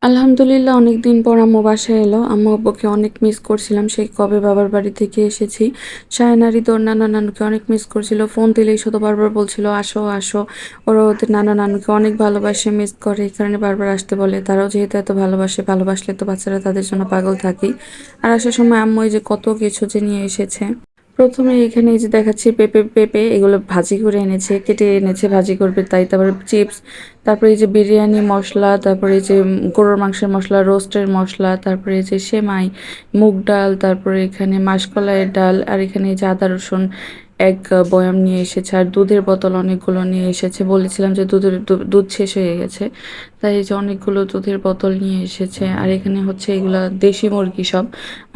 আলহামদুলিল্লাহ অনেকদিন পর আম্মু বাসায় এলো। আম্মু আব্বুকে অনেক মিস করছিলাম। সেই কবে বাবার বাড়ি থেকে এসেছি। শায়নারিদ ওর নানা নানুকে অনেক মিস করছিল। ফোন দিলেই শুধু বারবার বলছিল আসো আসো। ওরা ওদের নানা নানুকে অনেক ভালোবাসে, মিস করে, এই কারণে বারবার আসতে বলে। তারাও যেহেতু এত ভালোবাসে, ভালোবাসলে তো বাচ্চারা তাদের জন্য পাগল থাকেই। আর আসার সময় আম্মু এই যে কত কিছু যে নিয়ে এসেছে। প্রথমে এখানে এই যে দেখাচ্ছি পেঁপে পেঁপে এগুলো ভাজি করে এনেছে, কেটে এনেছে ভাজি করবে তাই। তারপরে চিপস, তারপরে এই যে বিরিয়ানি মশলা, তারপরে এই যে গরুর মাংসের মশলা, রোস্টের মশলা, তারপরে এই যে সেমাই, মুগ ডাল, তারপরে এখানে মাসকলাইয়ের ডাল, আর এখানে এই যে আদা রসুন এক বয়াম নিয়ে এসেছে, আর দুধের বোতল অনেকগুলো নিয়ে এসেছে। বলেছিলাম যে দুধ শেষ হয়ে গেছে, তাই এই যে অনেকগুলো দুধের বোতল নিয়ে এসেছে। আর এখানে হচ্ছে এগুলা দেশি মুরগি সব,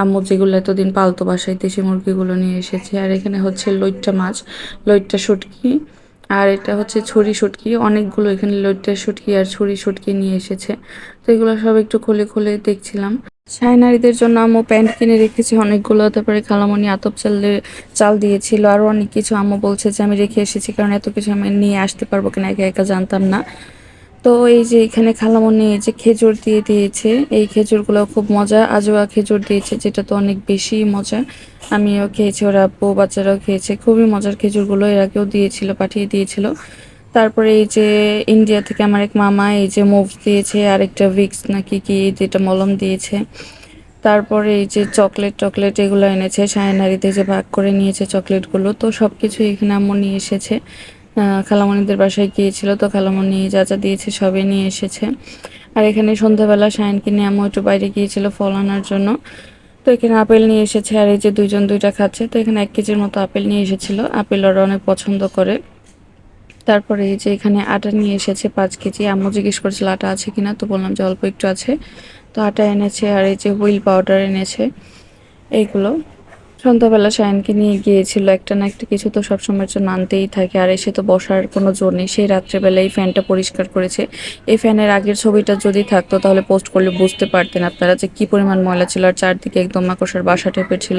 আম্মু যেগুলো এতদিন পালতো বাসায়, দেশি মুরগিগুলো নিয়ে এসেছে। আর এখানে হচ্ছে লইট্টা মাছ, লইট্টা শুটকি, আর এটা হচ্ছে ছুরি শুটকি। অনেকগুলো এখানে লইট্টা শুটকি আর ছুরি শুটকি নিয়ে এসেছে। তো এগুলো সব একটু খুলে খুলে দেখছিলাম। সায়নারীদের জন্য আম্মু প্যান্ট কিনে রেখেছে অনেকগুলো, তারপরে খালামণি আতপ চাল দিয়েছিল, আরও অনেক কিছু। আম্মু বলছে যে আমি রেখে এসেছি কারণ এত কিছু আমি নিয়ে আসতে পারবো কিনা একা একা জানতাম না। তো এই যে এখানে খালামণি এই যে খেজুর দিয়ে দিয়েছে, এই খেজুরগুলো খুব মজা, আজোয়া খেজুর দিয়েছে, যেটা তো অনেক বেশি মজা। আমিও খেয়েছি, ওরা আব্বু বাচ্চারাও খেয়েছে, খুবই মজার খেজুরগুলো। এর আগেও দিয়েছিল, পাঠিয়ে দিয়েছিল। তারপরে এই যে ইন্ডিয়া থেকে আমার এক মামা এই যে মুভস দিয়েছে, আর একটা ভিক্স নাকি কি যেটা মলম দিয়েছে। তারপরে এই যে চকলেট টকলেট এগুলো এনেছে, সায়নারিতে যে ভাগ করে নিয়েছে চকলেটগুলো। তো সব কিছু এখানে আম্মু নিয়ে এসেছে। খালামণিদের বাসায় গিয়েছিল, তো খালামণি যা যা দিয়েছে সবই নিয়ে এসেছে। আর এখানে সন্ধ্যাবেলা সায়নকে নিয়ে আম্মু একটু বাইরে গিয়েছিল ফল আনার জন্য। তো এখানে আপেল নিয়ে এসেছে, আর এই যে দুইজন দুইটা খাচ্ছে। তো এখানে 1 কেজির মতো আপেল নিয়ে এসেছিল, আপেল ওরা অনেক পছন্দ করে। তারপরে এই যে এখানে আটা নিয়ে এসেছে 5 কেজি। আম্মু জিজ্ঞেস করেছিল আটা আছে কিনা, তো বললাম যে অল্প একটু আছে। তো আটা এনেছে, আর এই যে হুইল পাউডার এনেছে। এইগুলো সন্ধ্যাবেলা শায়নকে নিয়ে গিয়েছিল, একটা না একটা কিছু তো সবসময়ের জন্য আনতেই থাকে। আর এসে তো বসার কোনো জোর নেই। সেই রাত্রেবেলা এই ফ্যানটা পরিষ্কার করেছে। এই ফ্যানের আগের ছবিটা যদি থাকতো তাহলে পোস্ট করলে বুঝতে পারতেন আপনারা যে কি পরিমাণ ময়লা ছিল। আর চারদিকে একদম মাকড়সার বাসা টাইপের ছিল।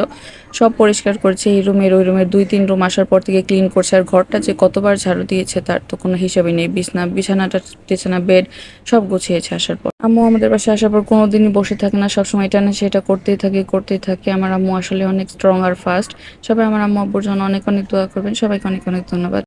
সব পরিষ্কার করেছে, এই রুমের ওই রুমের 2-3 রুম আসার পর থেকে ক্লিন করছে। আর ঘরটা যে কতবার ঝাড়ু দিয়েছে তার তো কোনো হিসাবই নেই। বিছানাটা, বিছানা, বেড সব গুছিয়েছে আসার পর। আম্মু আমাদের বাসায় আসার পর কোনোদিনই বসে থাকে না, সবসময় এটা না সেটা করতেই থাকে। আমার আম্মু আসলে অনেক স্ট্রং আর ফাস্ট। সবাই আমার আম্মু আব্বুর জন্য অনেক অনেক দোয়া করবেন। সবাইকে অনেক অনেক ধন্যবাদ।